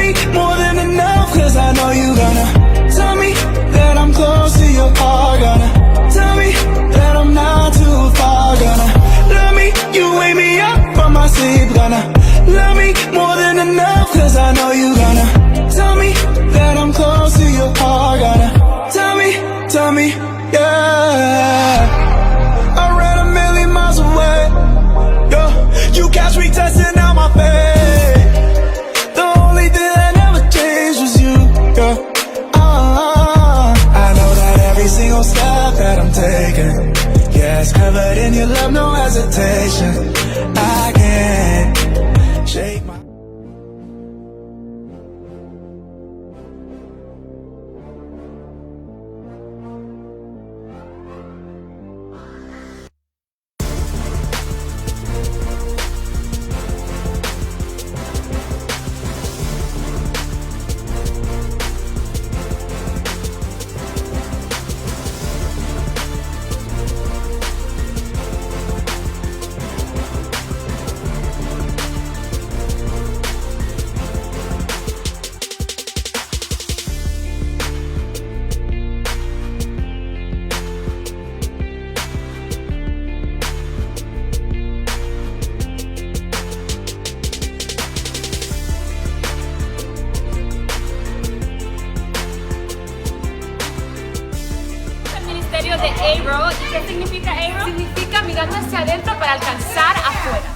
me more than enough, cause I know you gonna tell me that I'm close to your heart. Gonna tell me that I'm not too far. Gonna love me, you wake me up from my sleep. Gonna love me more than enough, cause I know you gonna tell me that I'm close to your heart. Gonna tell me, yeah. I ran a million miles away, yeah. You catch me testing out my faith. The only thing that never changed was you, yeah. I know that every single step that I'm taking, yeah, it's covered in your love, no hesitation. I can't shake my de Arrow. ¿Y qué significa Arrow? Significa mirando hacia adentro para alcanzar afuera.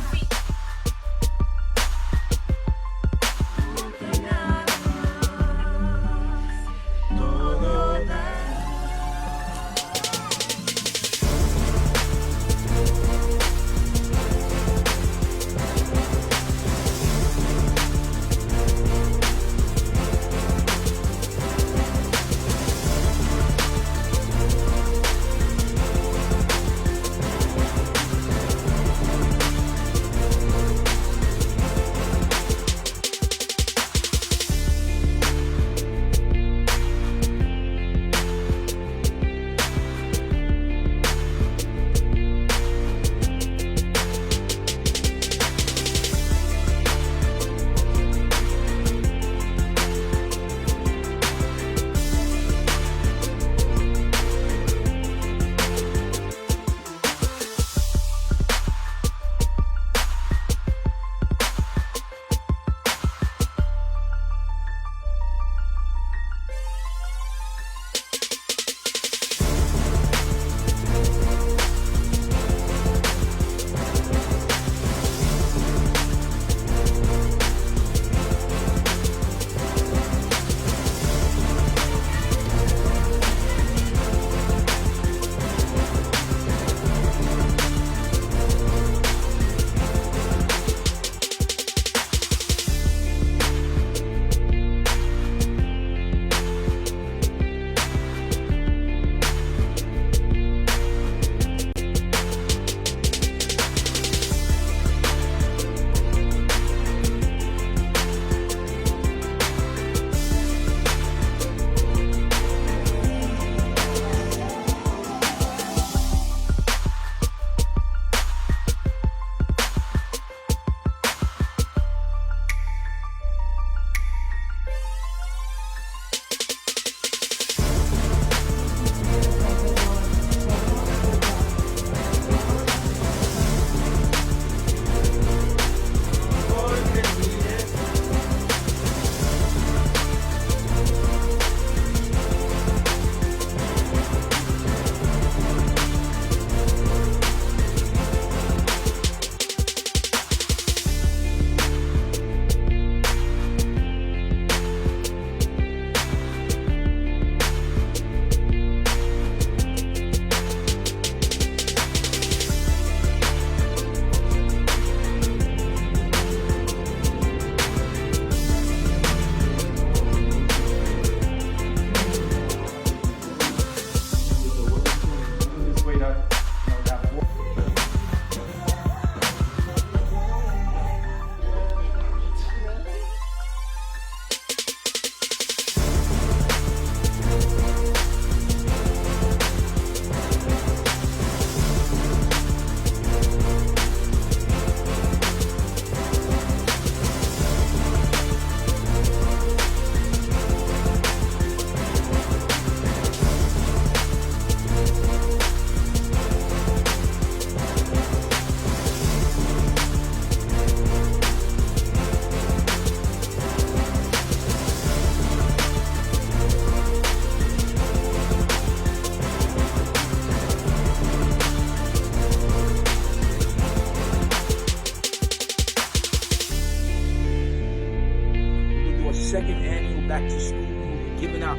second annual back to school movie given out.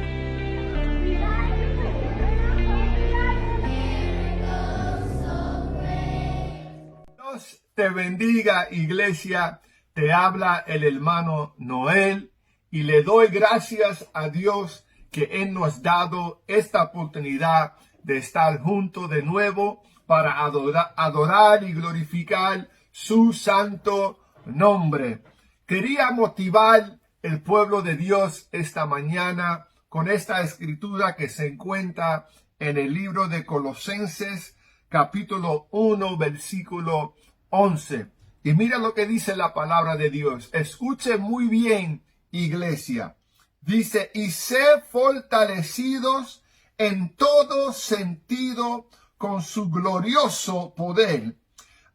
Dios te bendiga, iglesia. Te habla el hermano Noel y le doy gracias a Dios que Él nos ha dado esta oportunidad de estar juntos de nuevo para adorar y glorificar su santo nombre. Quería motivar el pueblo de Dios esta mañana con esta escritura que se encuentra en el libro de Colosenses, capítulo 1, versículo 11. Y mira lo que dice la palabra de Dios. Escuche muy bien, iglesia. Dice, y sed fortalecidos en todo sentido con su glorioso poder.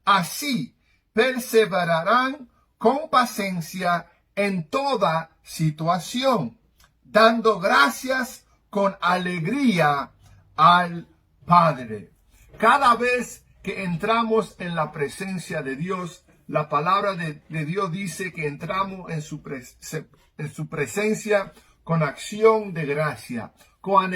Así perseverarán con paciencia en toda situación, dando gracias con alegría al Padre. Cada vez que entramos en la presencia de Dios, la palabra de Dios dice que entramos en su presencia con acción de gracia, con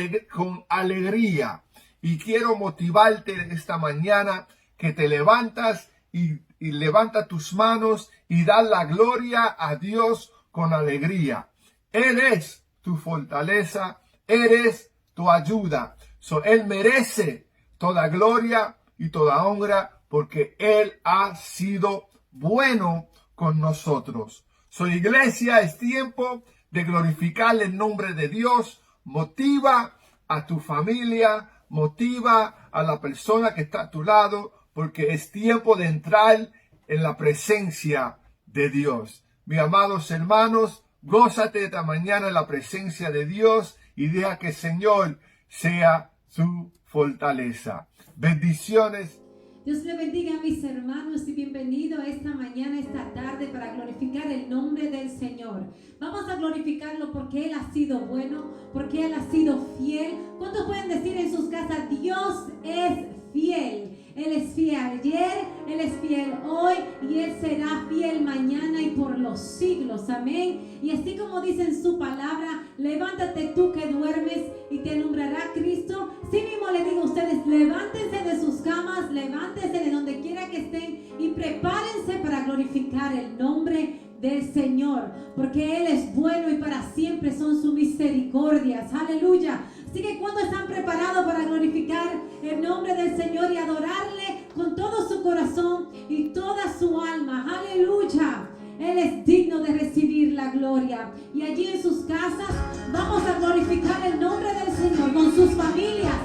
alegría. Y quiero motivarte esta mañana que te levantas y levanta tus manos y da la gloria a Dios con alegría. Él es tu fortaleza, eres tu ayuda. Él merece toda gloria y toda honra porque Él ha sido bueno con nosotros. Iglesia, es tiempo de glorificar el nombre de Dios. Motiva a tu familia, motiva a la persona que está a tu lado, porque es tiempo de entrar en la presencia de Dios. Mis amados hermanos, gózate esta mañana en la presencia de Dios y deja que el Señor sea su fortaleza. Bendiciones. Dios le bendiga a mis hermanos y bienvenido a esta mañana, esta tarde para glorificar el nombre del Señor. Vamos a glorificarlo porque Él ha sido bueno, porque Él ha sido fiel. ¿Cuántos pueden decir en sus casas, Dios es fiel? Él es fiel ayer, Él es fiel hoy y Él será fiel mañana y por los siglos. Amén. Y así como dice en su palabra, levántate tú que duermes y te alumbrará Cristo. Sí mismo le digo a ustedes, levántense de sus camas, levántense de donde quiera que estén y prepárense para glorificar el nombre del Señor, porque Él es bueno y para siempre son sus misericordias. Aleluya. Así que cuando están preparados para glorificar el nombre del Señor y adorarle con todo su corazón y toda su alma. Aleluya. Él es digno de recibir la gloria. Y allí en sus casas vamos a glorificar el nombre del Señor con sus familias.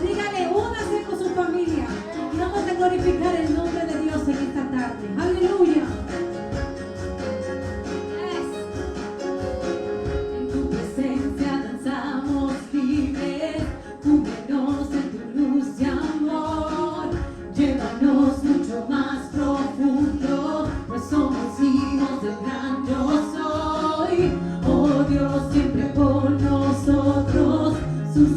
Dígale, únase con su familia y vamos a glorificar el nombre de Dios en esta tarde. Aleluya. En tu presencia danzamos libres, cúbrenos en tu luz y amor, llévanos mucho más profundo, pues somos hijos del gran yo soy. Oh Dios, siempre por nosotros, sus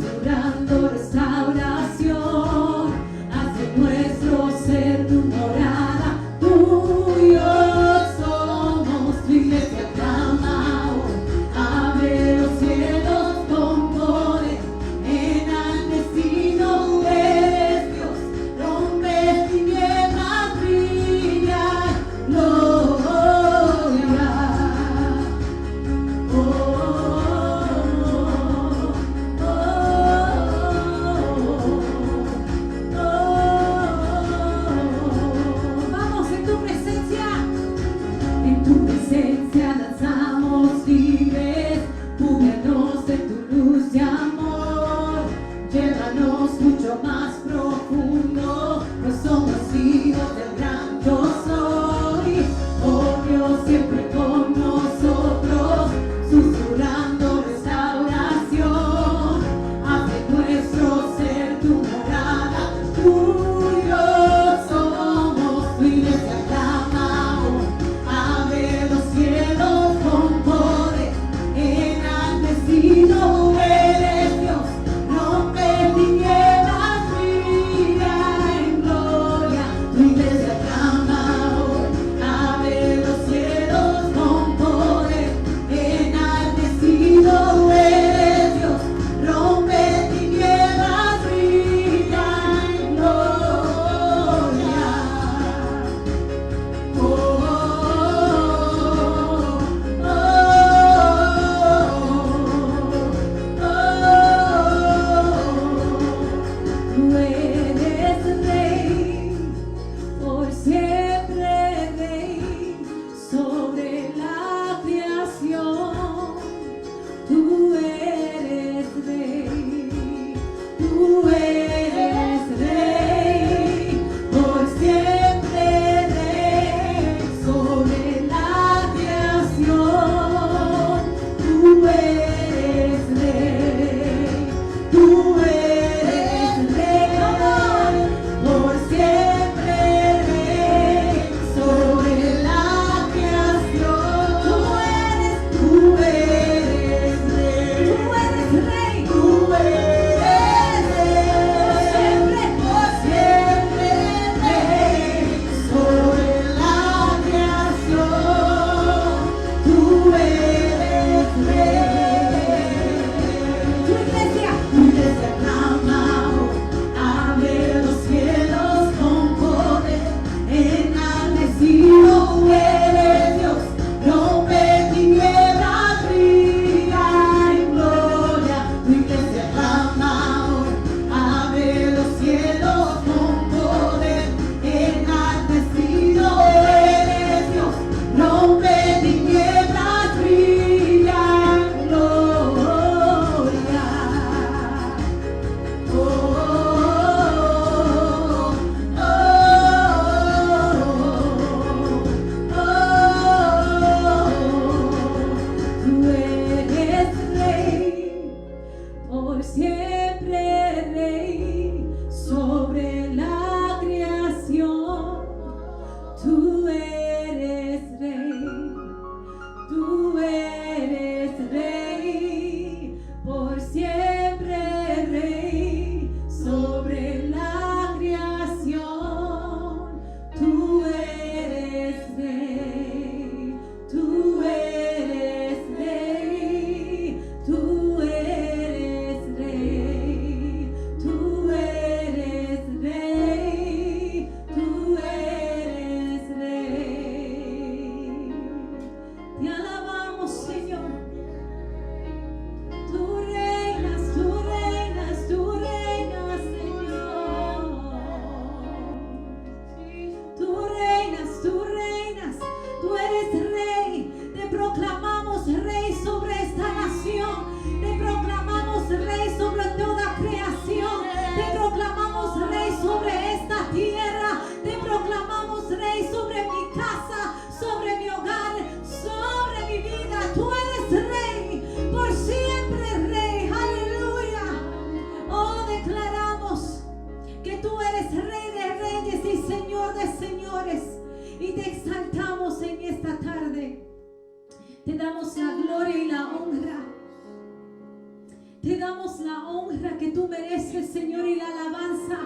Te damos la honra que tú mereces, Señor, y la alabanza.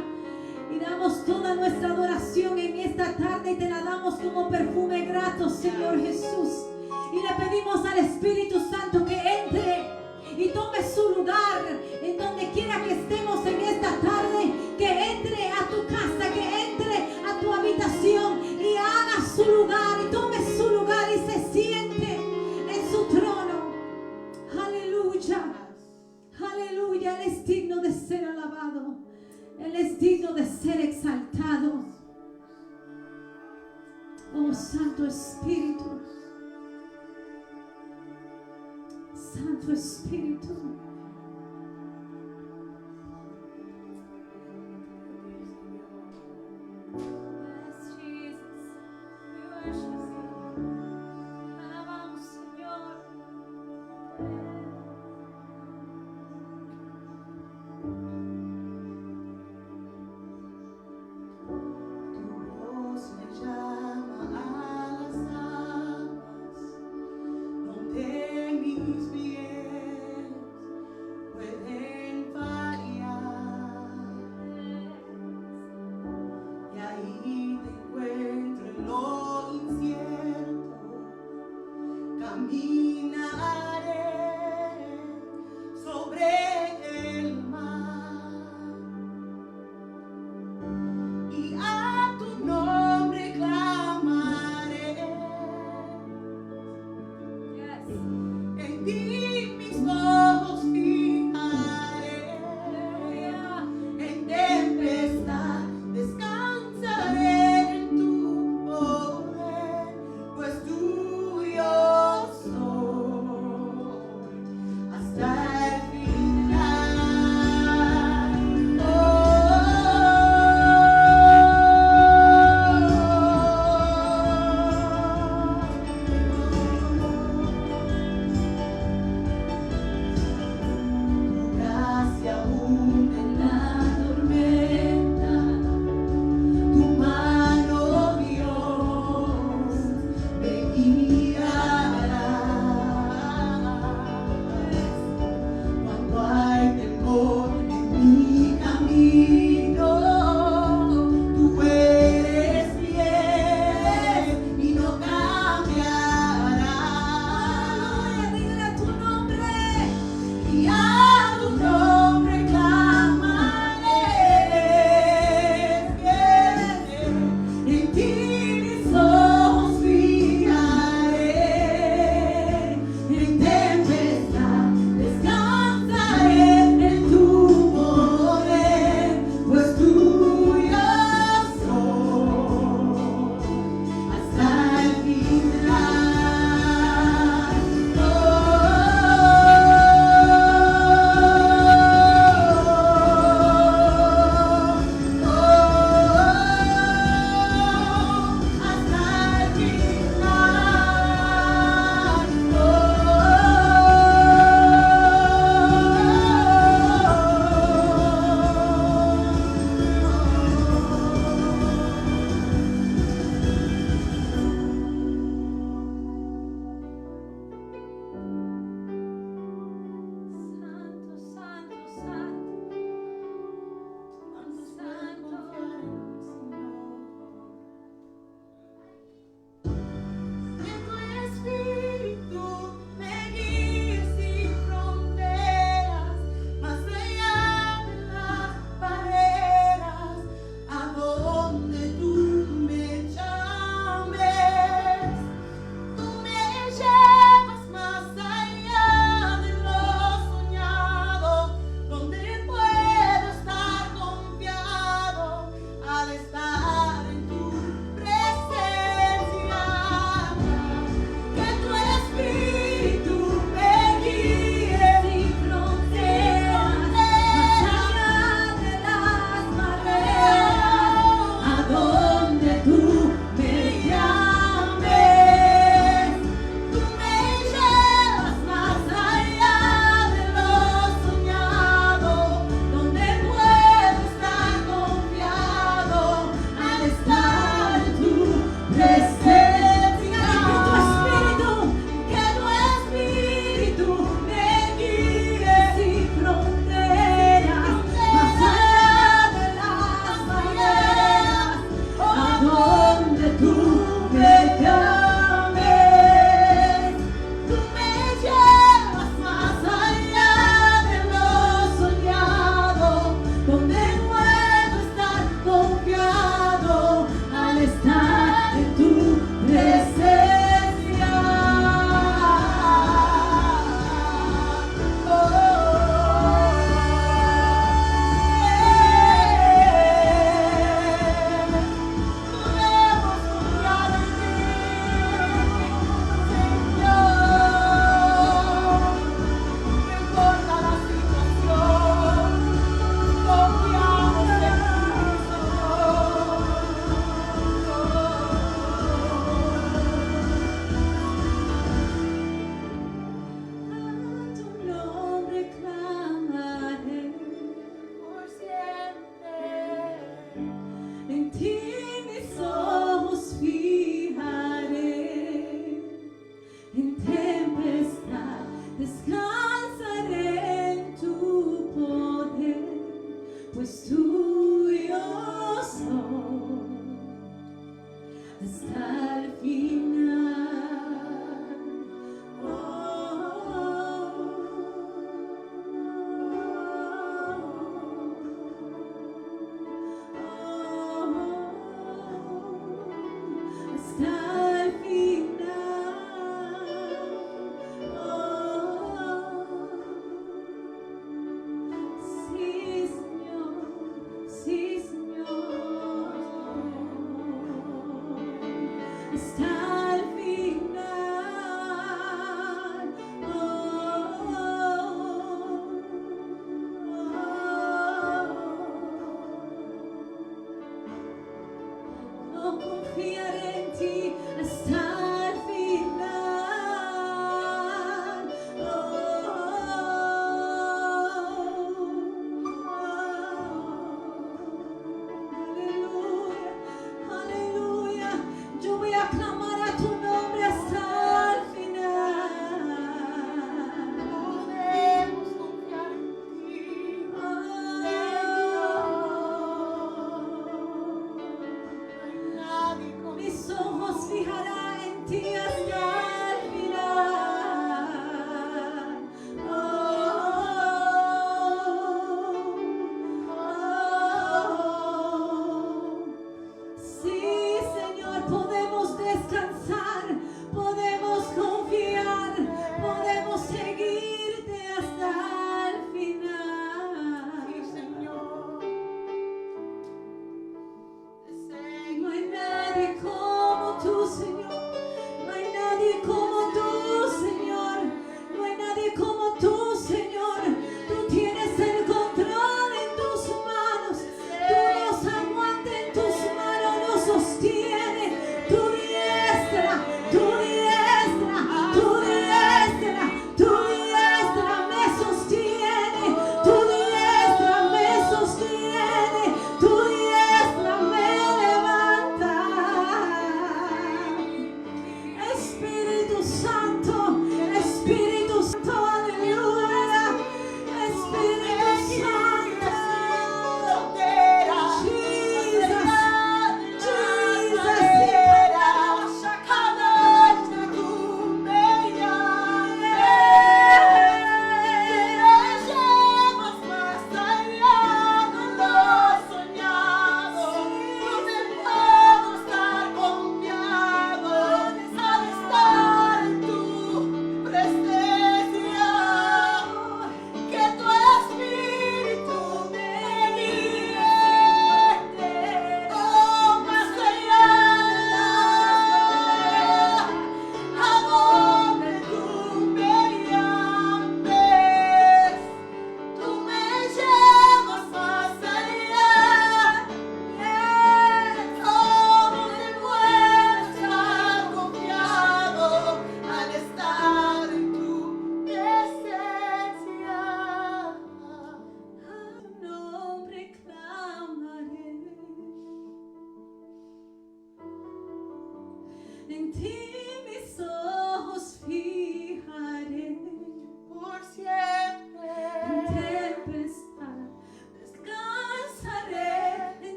Y damos toda nuestra adoración en esta tarde y te la damos como perfume grato, Señor Jesús. Y le pedimos al Espíritu Santo que entre y tome su lugar en donde quiera que estemos en esta tarde. Que entre a tu casa, que entre a tu habitación y haga su lugar y tome su lugar y se siente en su trono. Aleluya. Aleluya. Él es digno de ser alabado. Él es digno de ser exaltado. Oh Santo Espíritu. Santo Espíritu. Yes, Jesus. We worship you. Alabamos, Señor. Tu voz me llama a las aguas, donde mis pies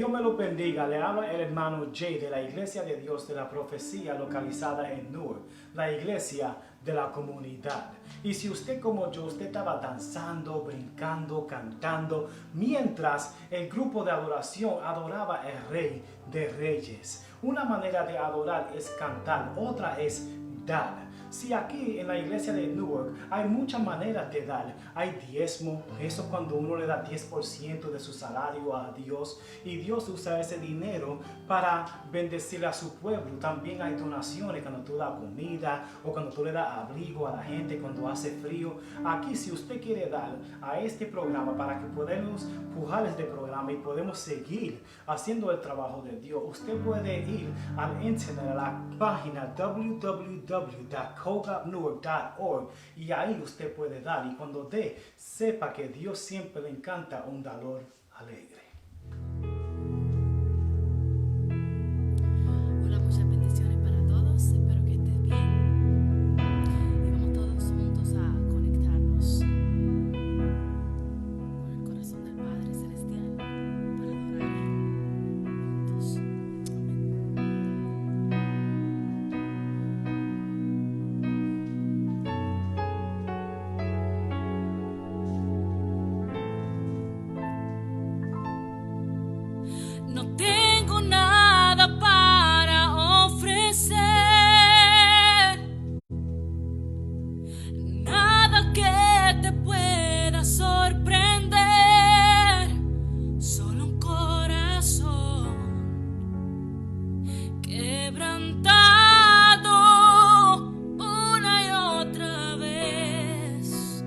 Dios me lo bendiga. Le habla el hermano Jay de la Iglesia de Dios de la Profecía localizada en Newark, la iglesia de la comunidad. Y si usted como yo, usted estaba danzando, brincando, cantando, mientras el grupo de adoración adoraba al Rey de Reyes. Una manera de adorar es cantar, otra es dar. Si aquí en la iglesia de Newark hay muchas maneras de dar, hay diezmo, eso cuando uno le da 10% de su salario a Dios y Dios usa ese dinero para bendecir a su pueblo. También hay donaciones cuando tú das comida o cuando tú le das abrigo a la gente cuando hace frío. Aquí si usted quiere dar a este programa para que podamos pujar este programa y podemos seguir haciendo el trabajo de Dios, usted puede ir al internet a la página www.cogapnewark.org y ahí usted puede dar, y cuando dé, sepa que Dios siempre le encanta un dador alegre. Hola, muchas bendiciones para todos. Espero que estés bien. Y vamos todos juntos a conectarnos con el corazón del Padre Celestial para adorar juntos. No tengo nada para ofrecer, nada que te pueda sorprender, solo un corazón quebrantado una y otra vez.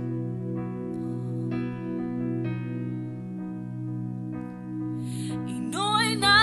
Y no hay nada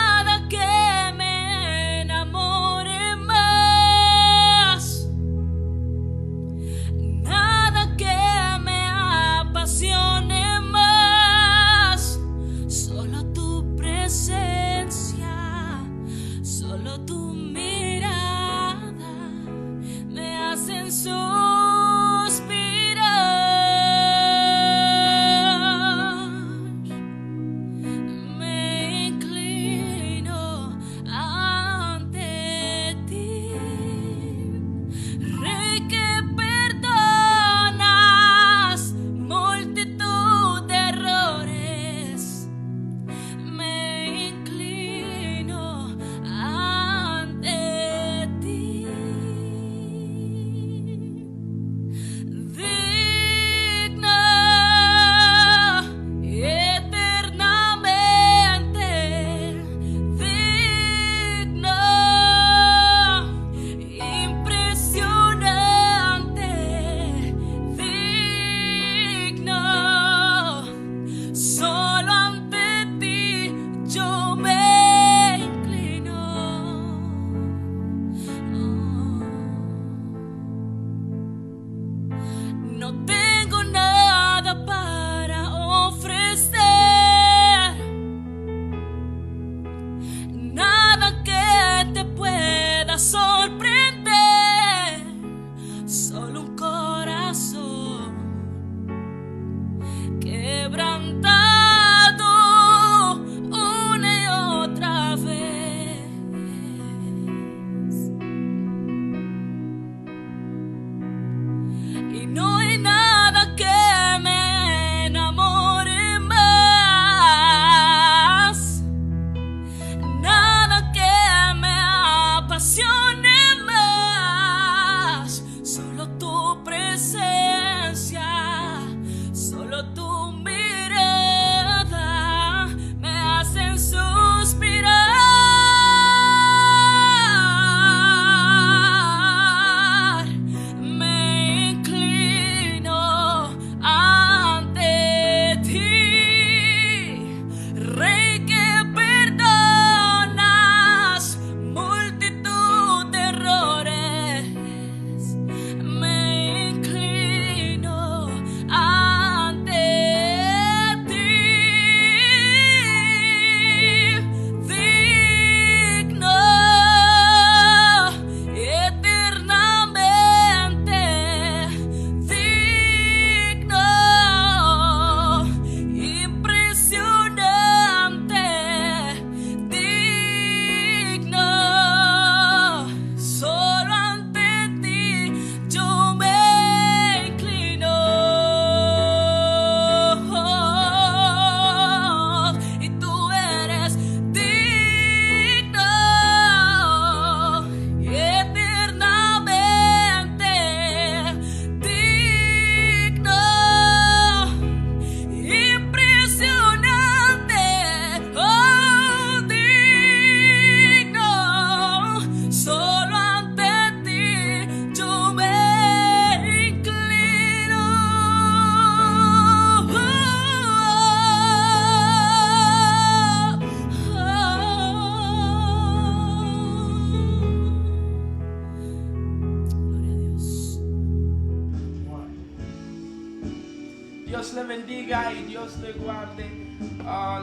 bendiga y Dios le guarde.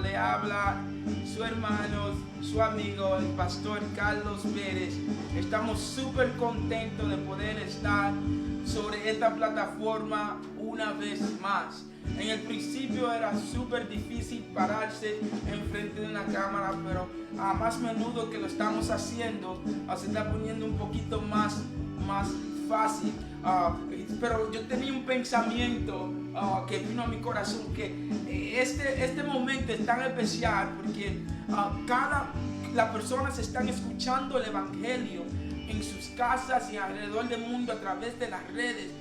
Le habla su hermano, su amigo, el pastor Carlos Pérez. Estamos súper contentos de poder estar sobre esta plataforma una vez más. En el principio era súper difícil pararse enfrente de una cámara, pero a más menudo que lo estamos haciendo, se está poniendo un poquito más fácil. Pero yo tenía un pensamiento que vino a mi corazón, que este momento es tan especial porque las personas están escuchando el evangelio en sus casas y alrededor del mundo a través de las redes.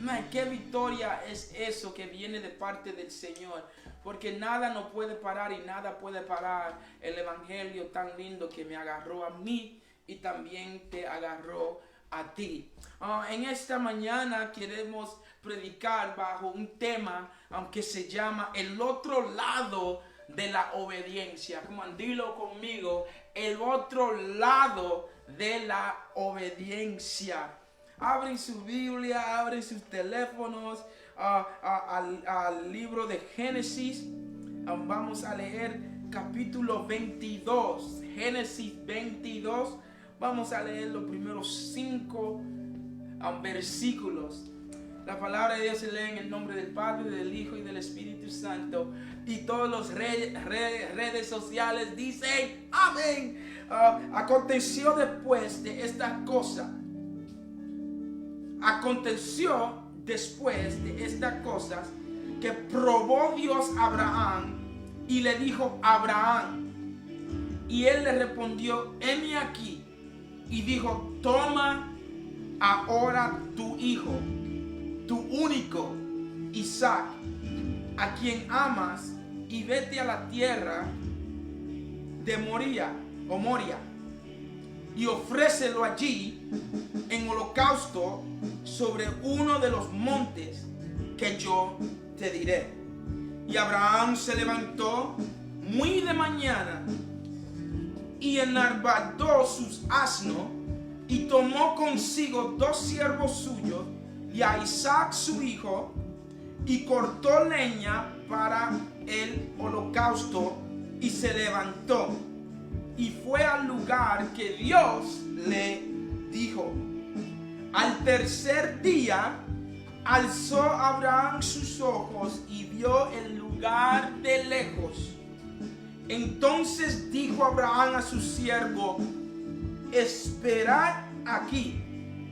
Man, qué victoria es eso que viene de parte del Señor, porque nada nos puede parar y nada puede parar el evangelio tan lindo que me agarró a mí y también te agarró a ti. En esta mañana queremos predicar bajo un tema que se llama el otro lado de la obediencia. Como dilo conmigo, el otro lado de la obediencia. Abren su Biblia, abren sus teléfonos al libro de Génesis. Vamos a leer capítulo 22, Génesis 22. Vamos a leer los primeros 5 versículos. La palabra de Dios se lee en el nombre del Padre, del Hijo y del Espíritu Santo. Y todos los redes sociales dicen amén. Aconteció después de esta cosa. Aconteció después de estas cosas que probó Dios a Abraham y le dijo: Abraham. Y él le respondió: heme aquí. Y dijo: toma ahora tu hijo, tu único Isaac, a quien amas, y vete a la tierra de Moría, y ofrécelo allí en holocausto sobre uno de los montes que yo te diré. Y Abraham se levantó muy de mañana y enarbaldó sus asnos y tomó consigo 2 siervos suyos y a Isaac su hijo, y cortó leña para el holocausto y se levantó y fue al lugar que Dios le dijo. Al tercer día alzó Abraham sus ojos y vio el lugar de lejos. Entonces dijo Abraham a su siervo: esperad aquí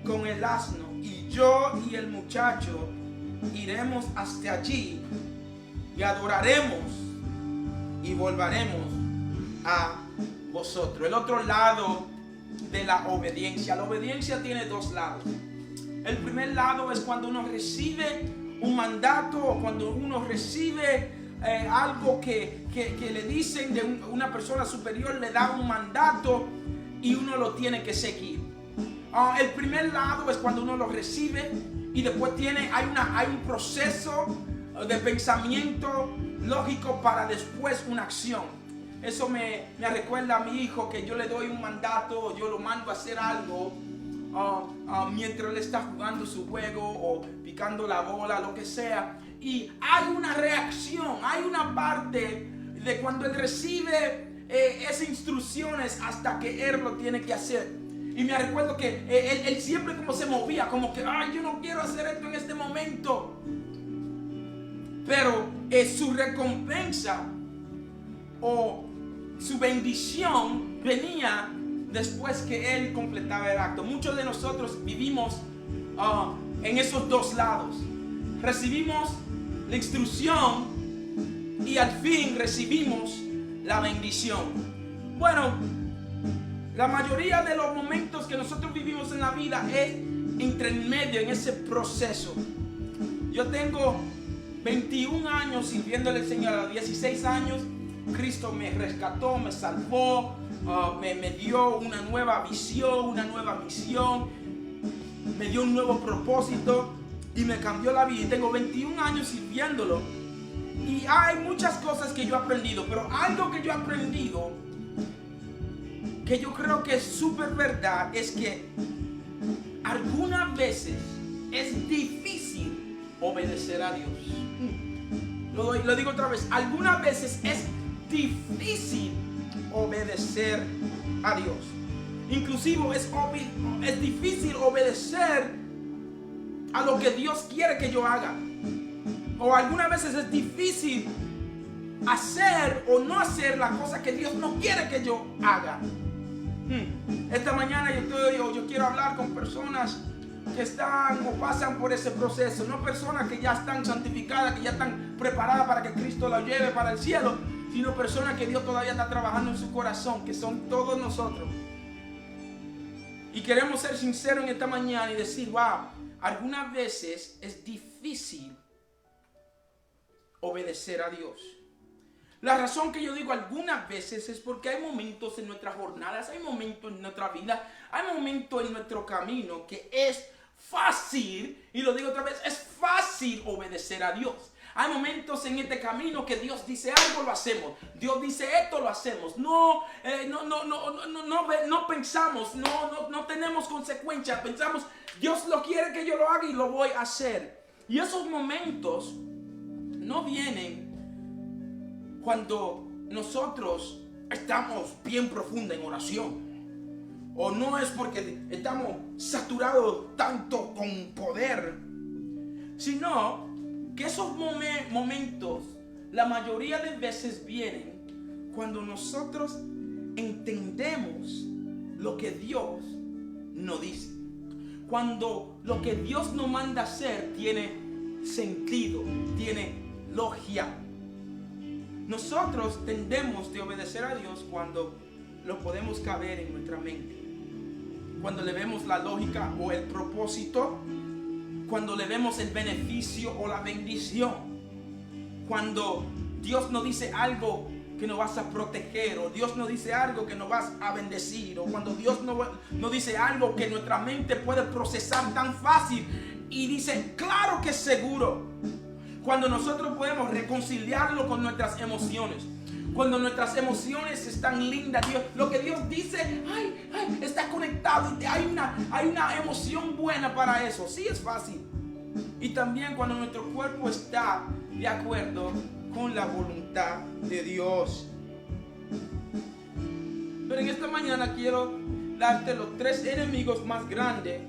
con el asno, y yo y el muchacho iremos hasta allí y adoraremos y volveremos a vosotros. El otro lado de la obediencia. La obediencia tiene 2 lados. El primer lado es cuando uno recibe un mandato, o cuando uno recibe algo que le dicen de una persona superior, le da un mandato y uno lo tiene que seguir. El primer lado es cuando uno lo recibe y después hay un proceso de pensamiento lógico para después una acción. Eso me recuerda a mi hijo, que yo le doy un mandato, yo lo mando a hacer algo mientras él está jugando su juego o picando la bola, lo que sea. Y hay una reacción, hay una parte de cuando él recibe esas instrucciones hasta que él lo tiene que hacer. Y me recuerdo que él siempre como se movía, como que yo no quiero hacer esto en este momento. Pero su recompensa o su bendición venía después que él completaba el acto. Muchos de nosotros vivimos en esos 2 lados. Recibimos la instrucción y al fin recibimos la bendición. Bueno, la mayoría de los momentos que nosotros vivimos en la vida es entre en medio, en ese proceso. Yo tengo 21 años sirviéndole al Señor. A los 16 años Cristo me rescató, me salvó, me dio una nueva visión, una nueva misión, me dio un nuevo propósito y me cambió la vida. Y tengo 21 años sirviéndolo y hay muchas cosas que yo he aprendido, pero algo que yo he aprendido que yo creo que es súper verdad es que algunas veces es difícil obedecer a Dios. Lo digo otra vez, algunas veces es difícil obedecer a Dios. Inclusive es difícil obedecer a lo que Dios quiere que yo haga. O algunas veces es difícil hacer o no hacer la cosa que Dios no quiere que yo haga. Esta mañana yo quiero hablar con personas que están o pasan por ese proceso. No personas que ya están santificadas, que ya están preparadas para que Cristo la lleve para el cielo, sino personas que Dios todavía está trabajando en su corazón, que son todos nosotros. Y queremos ser sinceros en esta mañana y decir, wow, algunas veces es difícil obedecer a Dios. La razón que yo digo algunas veces es porque hay momentos en nuestras jornadas, hay momentos en nuestra vida, hay momentos en nuestro camino que es fácil, y lo digo otra vez, es fácil obedecer a Dios. Hay momentos en este camino que Dios dice algo, lo hacemos. Dios dice esto, lo hacemos. No pensamos, no tenemos consecuencias. Pensamos, Dios lo quiere que yo lo haga y lo voy a hacer. Y esos momentos no vienen cuando nosotros estamos bien profundos en oración. O no es porque estamos saturados tanto con poder, sino que esos momentos la mayoría de veces vienen cuando nosotros entendemos lo que Dios nos dice. Cuando lo que Dios nos manda hacer tiene sentido, tiene lógica. Nosotros tendemos de obedecer a Dios cuando lo podemos caber en nuestra mente. Cuando le vemos la lógica o el propósito. Cuando le vemos el beneficio o la bendición. Cuando Dios nos dice algo que nos vas a proteger. O Dios nos dice algo que nos vas a bendecir. O cuando Dios nos dice algo que nuestra mente puede procesar tan fácil. Y dice, claro que es seguro. Cuando nosotros podemos reconciliarlo con nuestras emociones. Cuando nuestras emociones están lindas, lo que Dios dice, está conectado. Hay una emoción buena para eso. Sí, es fácil. Y también cuando nuestro cuerpo está de acuerdo con la voluntad de Dios. Pero en esta mañana quiero darte los 3 enemigos más grandes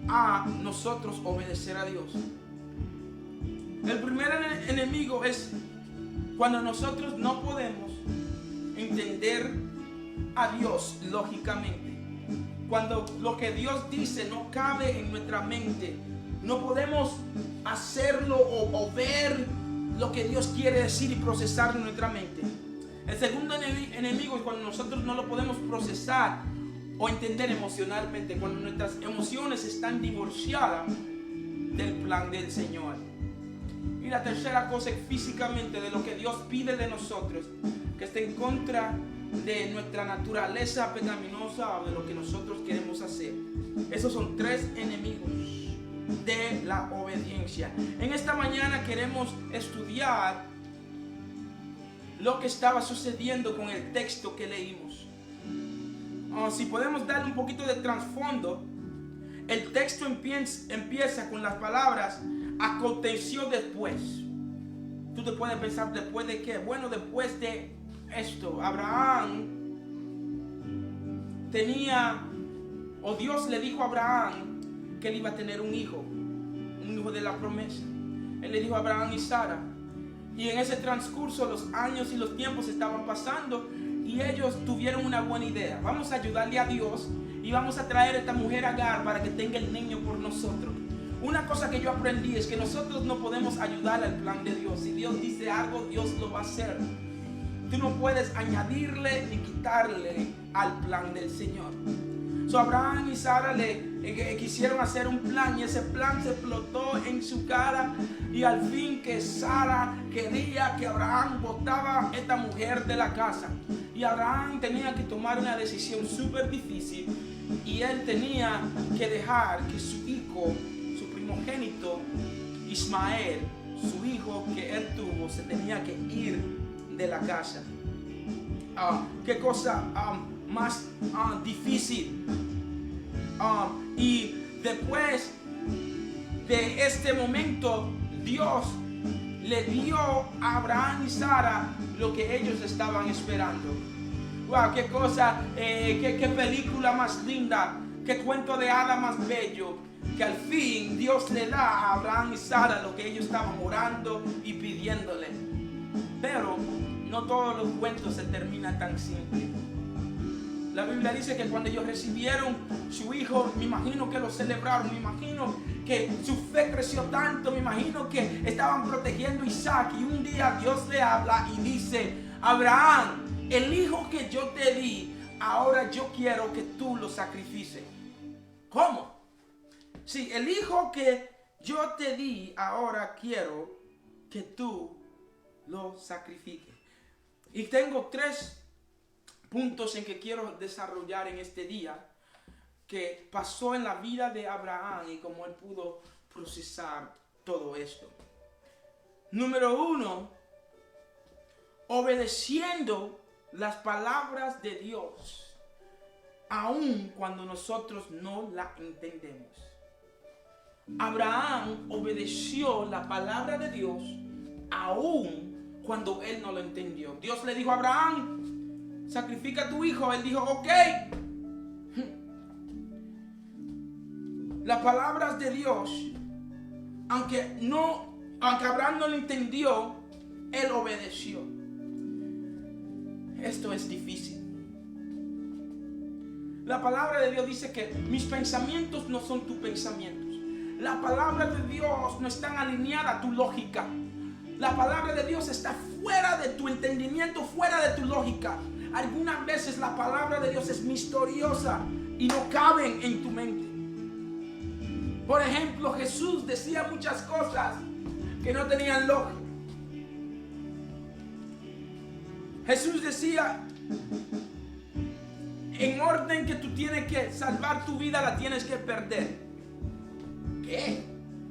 a nosotros obedecer a Dios. El primer enemigo es cuando nosotros no podemos entender a Dios lógicamente. Cuando lo que Dios dice no cabe en nuestra mente. No podemos hacerlo o ver lo que Dios quiere decir y procesar en nuestra mente. El segundo enemigo es cuando nosotros no lo podemos procesar o entender emocionalmente. Cuando nuestras emociones están divorciadas del plan del Señor. Y la tercera cosa es físicamente de lo que Dios pide de nosotros, que está en contra de nuestra naturaleza pecaminosa o de lo que nosotros queremos hacer. Esos son 3 enemigos de la obediencia. En esta mañana queremos estudiar lo que estaba sucediendo con el texto que leímos. Si podemos darle un poquito de trasfondo, el texto empieza con las palabras aconteció después. Tú te puedes pensar, ¿después de qué? Bueno, después de esto, Abraham Dios le dijo a Abraham que él iba a tener un hijo de la promesa. Él le dijo a Abraham y Sara. Y en ese transcurso los años y los tiempos estaban pasando y ellos tuvieron una buena idea. Vamos a ayudarle a Dios y vamos a traer a esta mujer Agar para que tenga el niño por nosotros. Una cosa que yo aprendí es que nosotros no podemos ayudar al plan de Dios. Si Dios dice algo, Dios lo va a hacer. Tú no puedes añadirle ni quitarle al plan del Señor. Abraham y Sara quisieron hacer un plan y ese plan se explotó en su cara. Y al fin que Sara quería que Abraham botaba a esta mujer de la casa. Y Abraham tenía que tomar una decisión súper difícil. Y él tenía que dejar que su hijo, primogénito Ismael, su hijo que él tuvo, se tenía que ir de la casa. Qué cosa más difícil. Y después de este momento, Dios le dio a Abraham y Sara lo que ellos estaban esperando. Wow, qué cosa, qué película más linda, qué cuento de hadas más bello, que al fin Dios le da a Abraham y Sara lo que ellos estaban orando y pidiéndole. Pero no todos los cuentos se terminan tan simple. La Biblia dice que cuando ellos recibieron su hijo, me imagino que lo celebraron, me imagino que su fe creció tanto, me imagino que estaban protegiendo a Isaac, y un día Dios le habla y dice: Abraham, el hijo que yo te di, ahora yo quiero que tú lo sacrifiques. ¿Cómo? Sí, el hijo que yo te di, ahora quiero que tú lo sacrifiques. Y tengo 3 puntos en que quiero desarrollar en este día que pasó en la vida de Abraham y cómo él pudo procesar todo esto. Número 1, obedeciendo las palabras de Dios, aun cuando nosotros no la entendemos. Abraham obedeció la palabra de Dios aun cuando él no lo entendió. Dios le dijo a Abraham: sacrifica a tu hijo. Él dijo: ok. Las palabras de Dios, aunque Abraham no lo entendió, él obedeció. Esto es difícil. La palabra de Dios dice que mis pensamientos no son tus pensamientos. La palabra de Dios no está alineada a tu lógica. La palabra de Dios está fuera de tu entendimiento, fuera de tu lógica. Algunas veces la palabra de Dios es misteriosa y no caben en tu mente. Por ejemplo, Jesús decía muchas cosas que no tenían lógica. Jesús decía: en orden que tú tienes que salvar tu vida, la tienes que perder. ¿Qué?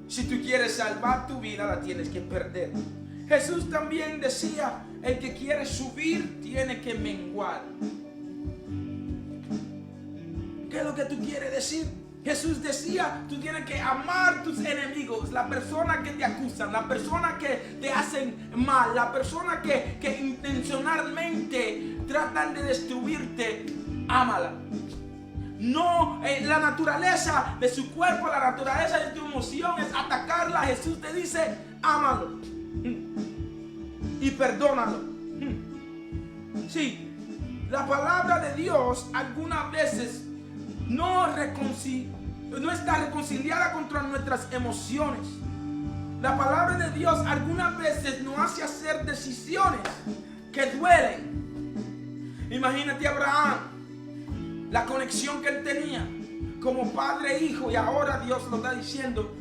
Si tú quieres salvar tu vida, la tienes que perder. Jesús también decía: el que quiere subir tiene que menguar. ¿Qué es lo que tú quieres decir? Jesús decía: tú tienes que amar a tus enemigos, la persona que te acusan, la persona que te hacen mal, la persona que intencionalmente tratan de destruirte, ámala. No, la naturaleza de su cuerpo, la naturaleza de tu emoción es atacarla. Jesús te dice: ámalo y perdónalo. Sí, la palabra de Dios algunas veces no está reconciliada contra nuestras emociones. La palabra de Dios algunas veces nos hace hacer decisiones que duelen. Imagínate a Abraham, la conexión que él tenía como padre e hijo, y ahora Dios lo está diciendo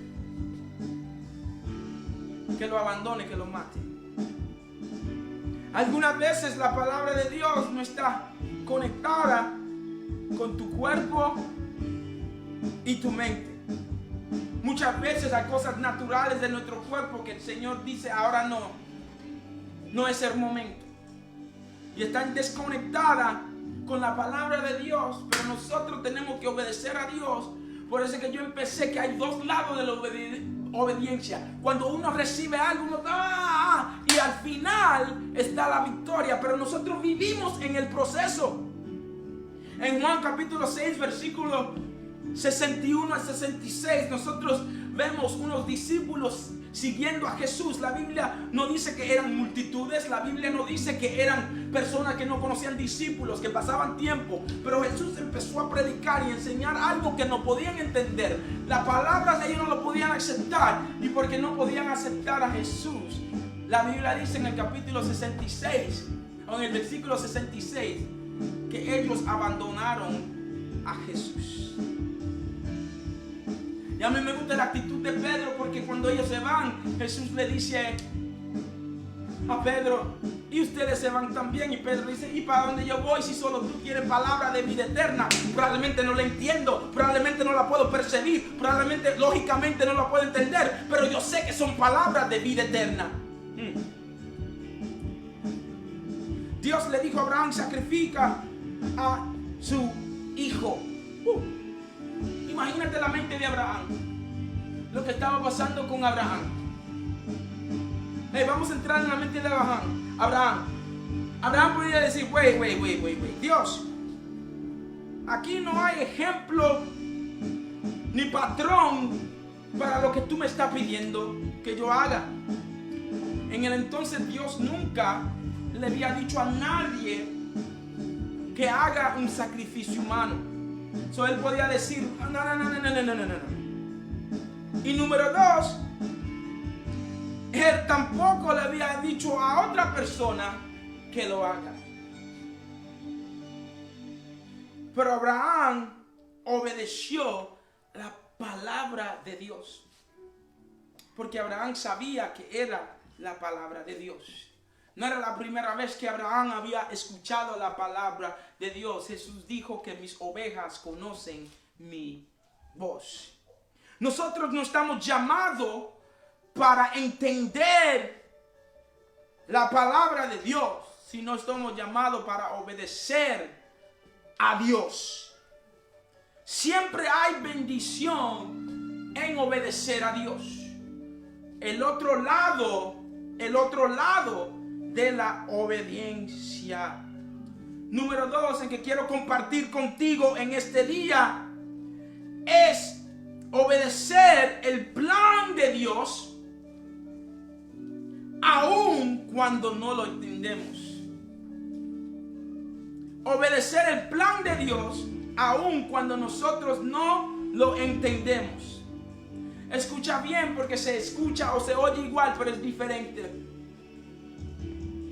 que lo abandone, que lo mate. Algunas veces la palabra de Dios no está conectada con tu cuerpo y tu mente. Muchas veces hay cosas naturales de nuestro cuerpo que el Señor dice: ahora no es el momento, y están desconectadas con la palabra de Dios. Pero nosotros tenemos que obedecer a Dios. Por eso es que yo empecé que hay 2 lados de la obediencia. Cuando uno recibe algo, uno y al final está la victoria, pero nosotros vivimos en el proceso. En Juan capítulo 6, versículo 61 al 66, nosotros vemos unos discípulos siguiendo a Jesús. La Biblia no dice que eran multitudes, la Biblia no dice que eran personas que no conocían discípulos, que pasaban tiempo, pero Jesús empezó a predicar y enseñar algo que no podían entender. Las palabras de ellos no lo podían aceptar, y porque no podían aceptar a Jesús, la Biblia dice en el capítulo 66, o en el versículo 66, que ellos abandonaron a Jesús. Y a mí me gusta la actitud de Pedro, porque cuando ellos se van, Jesús le dice a Pedro: y ustedes se van también. Y Pedro dice: ¿y para dónde yo voy si solo tú tienes palabra de vida eterna? Probablemente no la entiendo, probablemente no la puedo percibir, probablemente lógicamente no la puedo entender, pero yo sé que son palabras de vida eterna. Dios le dijo a Abraham: sacrifica a su hijo. Imagínate la mente de Abraham, lo que estaba pasando con Abraham. Hey, vamos a entrar en la mente de Abraham. Abraham podría decir, wait, Dios, aquí no hay ejemplo ni patrón para lo que tú me estás pidiendo que yo haga. En el entonces Dios nunca le había dicho a nadie que haga un sacrificio humano. So él podía decir, no. Y número 2, él tampoco le había dicho a otra persona que lo haga. Pero Abraham obedeció la palabra de Dios, porque Abraham sabía que era la palabra de Dios. No era la primera vez que Abraham había escuchado la palabra de Dios. Jesús dijo que mis ovejas conocen mi voz. Nosotros no estamos llamados para entender la palabra de Dios, sino estamos llamados para obedecer a Dios. Siempre hay bendición en obedecer a Dios. El otro lado de la obediencia. Número 2 en que quiero compartir contigo en este día es obedecer el plan de Dios aun cuando no lo entendemos. Obedecer el plan de Dios aun cuando nosotros no lo entendemos. Escucha bien, porque se escucha o se oye igual, pero es diferente.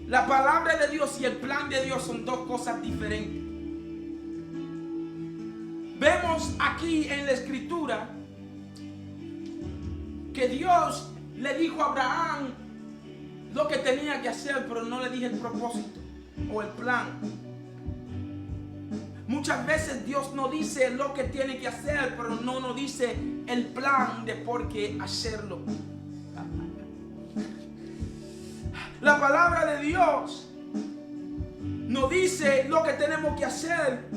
La palabra de Dios y el plan de Dios son dos cosas diferentes. Vemos aquí en la escritura que Dios le dijo a Abraham lo que tenía que hacer, pero no le dije el propósito o el plan. Muchas veces Dios nos dice lo que tiene que hacer, pero no nos dice el plan de por qué hacerlo. La palabra de Dios nos dice lo que tenemos que hacer,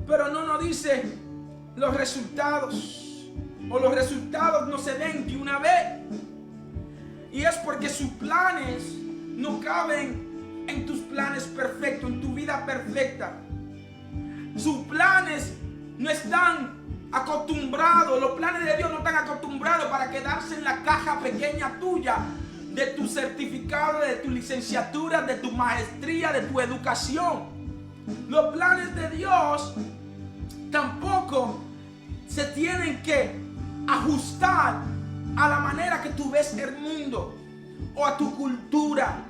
pero no nos dice los resultados. O los resultados no se ven de una vez. Y es porque sus planes no caben en tus planes perfectos, en tu vida perfecta. Sus planes no están acostumbrados, los planes de Dios no están acostumbrados para quedarse en la caja pequeña tuya, de tu certificado, de tu licenciatura, de tu maestría, de tu educación. Los planes de Dios tampoco se tienen que ajustar a la manera que tú ves el mundo, o a tu cultura,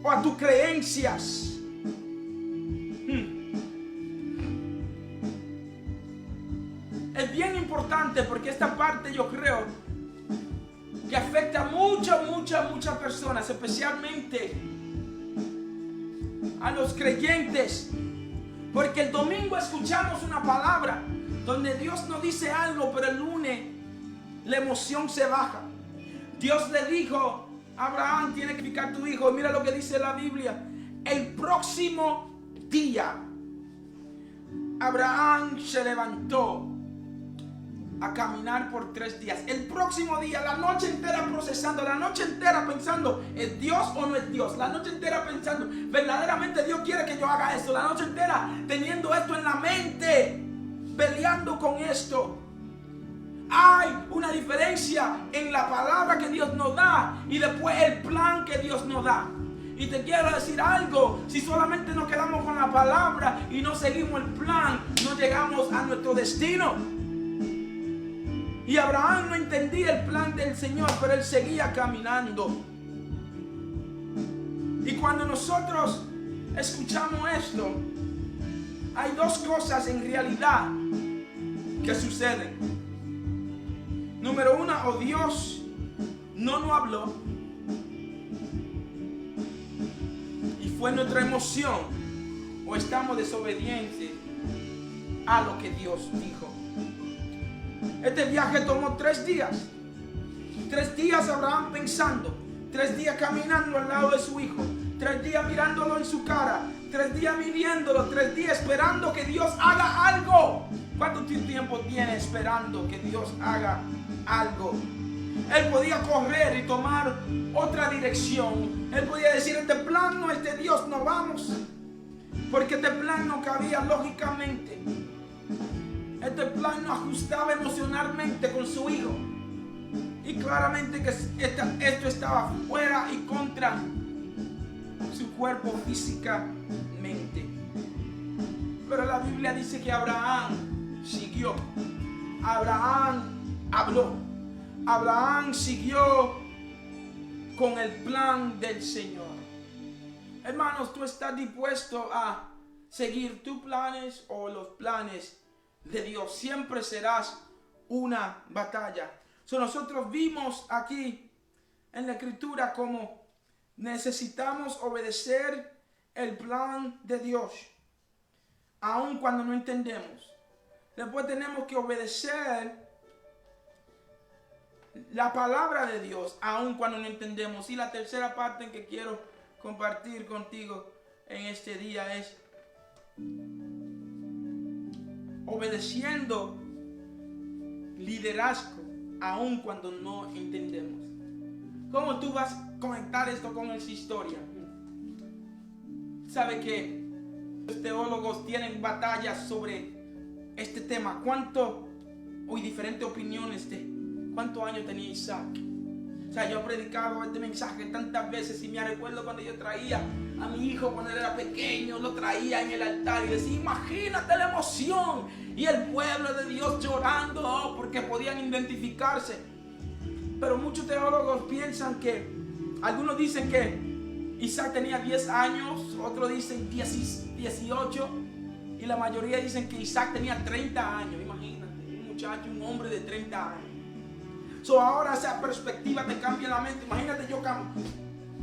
o a tus creencias. Es bien importante porque esta parte yo creo que afecta a muchas personas, especialmente a los creyentes, porque el domingo escuchamos una palabra donde Dios nos dice algo, pero el lunes la emoción se baja. Dios le dijo a Abraham, tiene que picar tu hijo. Mira lo que dice la Biblia. El próximo día Abraham se levantó a caminar por 3 días. El próximo día, la noche entera procesando, la noche entera pensando, ¿es Dios o no es Dios? La noche entera pensando, verdaderamente Dios quiere que yo haga esto. La noche entera teniendo esto en la mente, peleando con esto. Hay una diferencia en la palabra que Dios nos da y después el plan que Dios nos da. Y te quiero decir algo, si solamente nos quedamos con la palabra y no seguimos el plan, no llegamos a nuestro destino. Y Abraham no entendía el plan del Señor, pero él seguía caminando. Y cuando nosotros escuchamos esto, hay dos cosas en realidad que suceden. Número 1, o Dios no nos habló y fue nuestra emoción, o estamos desobedientes a lo que Dios dijo. Este viaje tomó 3 días. 3 días Abraham pensando, 3 días caminando al lado de su hijo, 3 días mirándolo en su cara, 3 días midiéndolo, 3 días esperando que Dios haga algo. ¿Cuánto tiempo tiene esperando que Dios haga algo? Él podía correr y tomar otra dirección. Él podía decir, este plan no es de Dios, no vamos. Porque este plan no cabía lógicamente. Este plan no ajustaba emocionalmente con su hijo. Y claramente que esto estaba fuera y contra su cuerpo físicamente. Pero la Biblia dice que Abraham siguió. Abraham habló. Abraham siguió con el plan del Señor. Hermanos, ¿tú estás dispuesto a seguir tus planes o los planes de Dios? Siempre serás una batalla. Nosotros vimos aquí en la Escritura cómo necesitamos obedecer el plan de Dios, aun cuando no entendemos. Después tenemos que obedecer la palabra de Dios, aun cuando no entendemos. Y la tercera parte en que quiero compartir contigo en este día es obedeciendo liderazgo, aun cuando no entendemos. ¿Cómo tú vas a conectar esto con esa historia? Sabe que los teólogos tienen batallas sobre este tema. Hay diferentes opiniones de cuántos años tenía Isaac. O sea, yo he predicado este mensaje tantas veces y me recuerdo cuando yo traía a mi hijo cuando él era pequeño, lo traía en el altar y decía, imagínate la emoción y el pueblo de Dios llorando porque podían identificarse. Pero muchos teólogos piensan que, algunos dicen que Isaac tenía 10 años, otros dicen 18 y la mayoría dicen que Isaac tenía 30 años. Imagínate, un muchacho, un hombre de 30 años. Ahora esa perspectiva te cambia la mente. Imagínate yo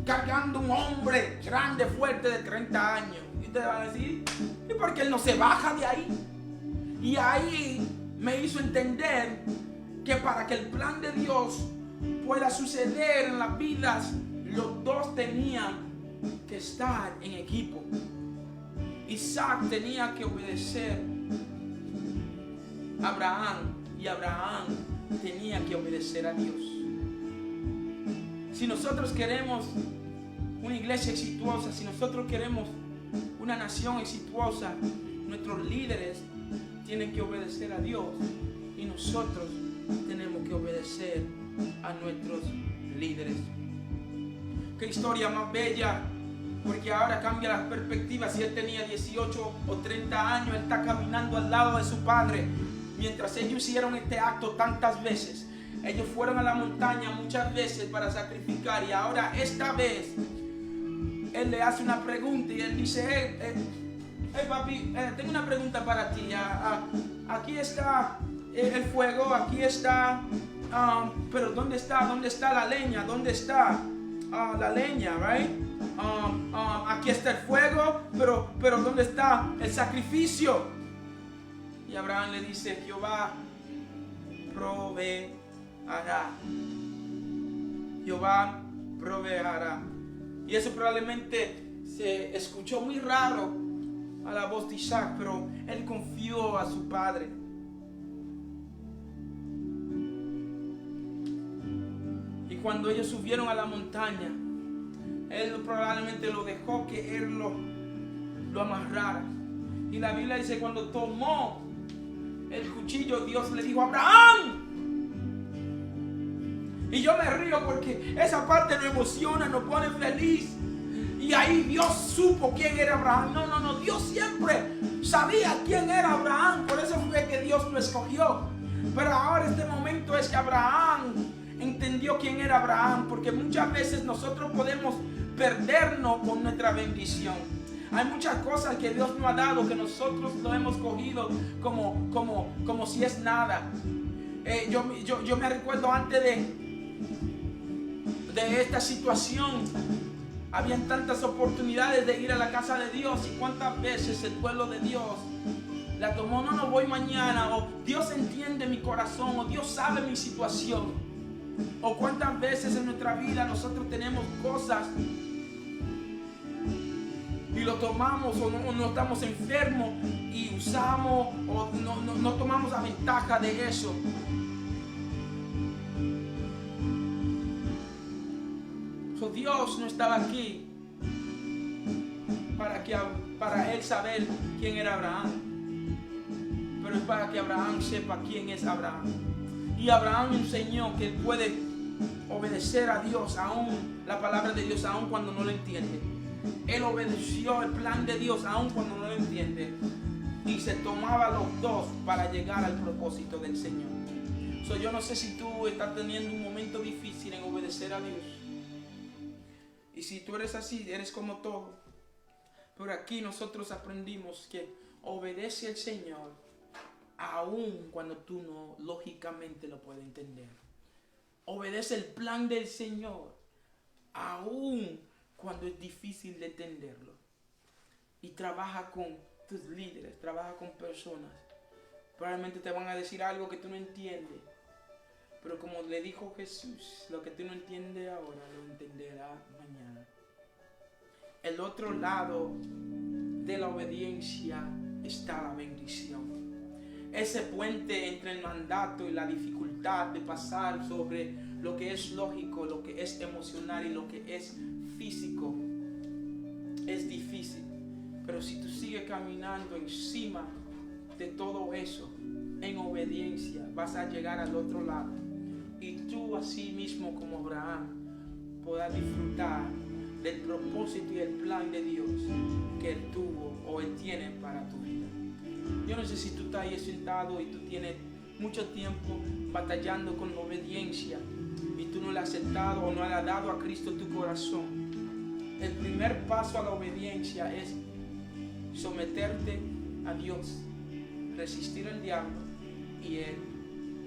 cargando un hombre grande, fuerte de 30 años. Y te van a decir, ¿y por qué él no se baja de ahí? Y ahí me hizo entender que para que el plan de Dios pueda suceder en las vidas, los dos tenían que estar en equipo. Isaac tenía que obedecer a Abraham y Abraham tenía que obedecer a Dios. Si nosotros queremos una iglesia exitosa, si nosotros queremos una nación exitosa, nuestros líderes tienen que obedecer a Dios y nosotros tenemos que obedecer a nuestros líderes. Qué historia más bella, porque ahora cambia la perspectiva. Si él tenía 18 o 30 años, él está caminando al lado de su padre. Mientras ellos hicieron este acto tantas veces, ellos fueron a la montaña muchas veces para sacrificar, y ahora esta vez él le hace una pregunta y él dice, hey papi, tengo una pregunta para ti. Aquí está el fuego, aquí está, pero ¿dónde está la leña? ¿Dónde está la leña, right? Aquí está el fuego, pero ¿dónde está el sacrificio? Y Abraham le dice, Jehová proveerá. Jehová proveerá. Y eso probablemente se escuchó muy raro a la voz de Isaac, pero él confió a su padre. Y cuando ellos subieron a la montaña, él probablemente lo dejó que él lo amarrara. Y la Biblia dice, cuando tomó el cuchillo, Dios le dijo, Abraham. Y yo me río porque esa parte nos emociona, nos pone feliz. Y ahí Dios supo quién era Abraham. No, Dios siempre sabía quién era Abraham. Por eso fue que Dios lo escogió. Pero ahora este momento es que Abraham entendió quién era Abraham. Porque muchas veces nosotros podemos perdernos con nuestra bendición. Hay muchas cosas que Dios nos ha dado que nosotros lo hemos cogido como si es nada. Yo me recuerdo antes de esta situación, habían tantas oportunidades de ir a la casa de Dios, y cuántas veces el pueblo de Dios la tomó, no voy mañana, o Dios entiende mi corazón, o Dios sabe mi situación. O cuántas veces en nuestra vida nosotros tenemos cosas y lo tomamos, o no estamos enfermos y usamos, o no tomamos la ventaja de eso. Dios no estaba aquí para él saber quién era Abraham, pero es para que Abraham sepa quién es Abraham. Y Abraham enseñó que él puede obedecer a Dios, aún la palabra de Dios, aún cuando no lo entiende. Él obedeció el plan de Dios, aún cuando no lo entiende, y se tomaba los dos para llegar al propósito del Señor. Yo no sé si tú estás teniendo un momento difícil en obedecer a Dios. Y si tú eres así, eres como todo. Pero aquí nosotros aprendimos que obedece al Señor aun cuando tú no lógicamente lo puedes entender. Obedece el plan del Señor aun cuando es difícil de entenderlo. Y trabaja con tus líderes, trabaja con personas. Probablemente te van a decir algo que tú no entiendes. Pero como le dijo Jesús, lo que tú no entiendes ahora lo entenderás mañana. El otro lado de la obediencia está la bendición. Ese puente entre el mandato y la dificultad de pasar sobre lo que es lógico, lo que es emocional y lo que es físico es difícil. Pero si tú sigues caminando encima de todo eso, en obediencia, vas a llegar al otro lado. Y tú así mismo como Abraham podrás disfrutar del propósito y el plan de Dios que Él tuvo o Él tiene para tu vida. Yo no sé si tú estás ahí sentado y tú tienes mucho tiempo batallando con la obediencia y tú no le has aceptado o no le has dado a Cristo tu corazón. El primer paso a la obediencia es someterte a Dios, resistir al diablo y Él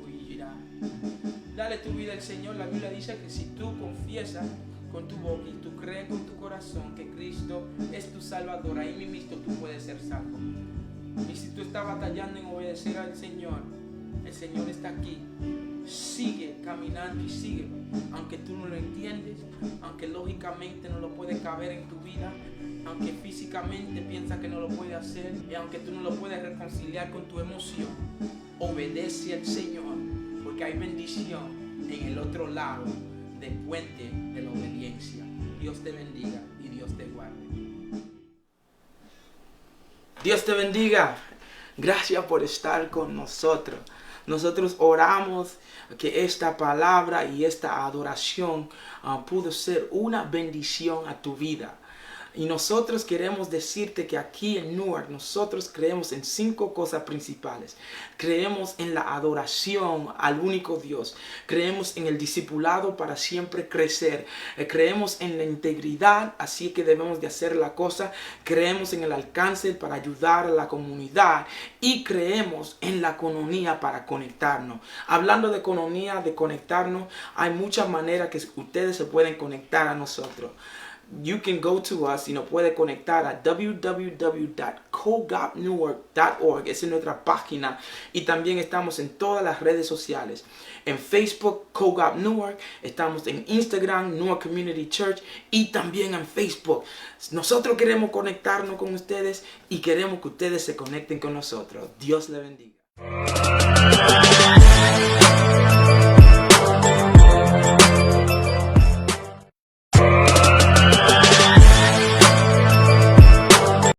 huirá. Dale tu vida al Señor. La Biblia dice que si tú confiesas con tu boca y tú crees con tu corazón que Cristo es tu Salvador, ahí mismo tú puedes ser salvo. Y si tú estás batallando en obedecer al Señor, el Señor está aquí. Sigue caminando y sigue, aunque tú no lo entiendes, aunque lógicamente no lo puedes caber en tu vida, aunque físicamente piensas que no lo puedes hacer, y aunque tú no lo puedes reconciliar con tu emoción. Obedece al Señor, porque hay bendición en el otro lado del puente de la obediencia. Dios te bendiga y Dios te guarde. Dios te bendiga. Gracias por estar con nosotros. Nosotros oramos que esta palabra y esta adoración pudo ser una bendición a tu vida. Y nosotros queremos decirte que aquí en Newark nosotros creemos en 5 cosas principales. Creemos en la adoración al único Dios. Creemos en el discipulado para siempre crecer. Creemos en la integridad, así que debemos de hacer la cosa. Creemos en el alcance para ayudar a la comunidad. Y creemos en la economía para conectarnos. Hablando de economía, de conectarnos, hay muchas maneras que ustedes se pueden conectar a nosotros. You can go to us y nos puede conectar a www.cogapnewark.org. Esa es nuestra página. Y también estamos en todas las redes sociales. En Facebook, Cogap Newark. Estamos en Instagram, Newark Community Church. Y también en Facebook. Nosotros queremos conectarnos con ustedes y queremos que ustedes se conecten con nosotros. Dios le bendiga.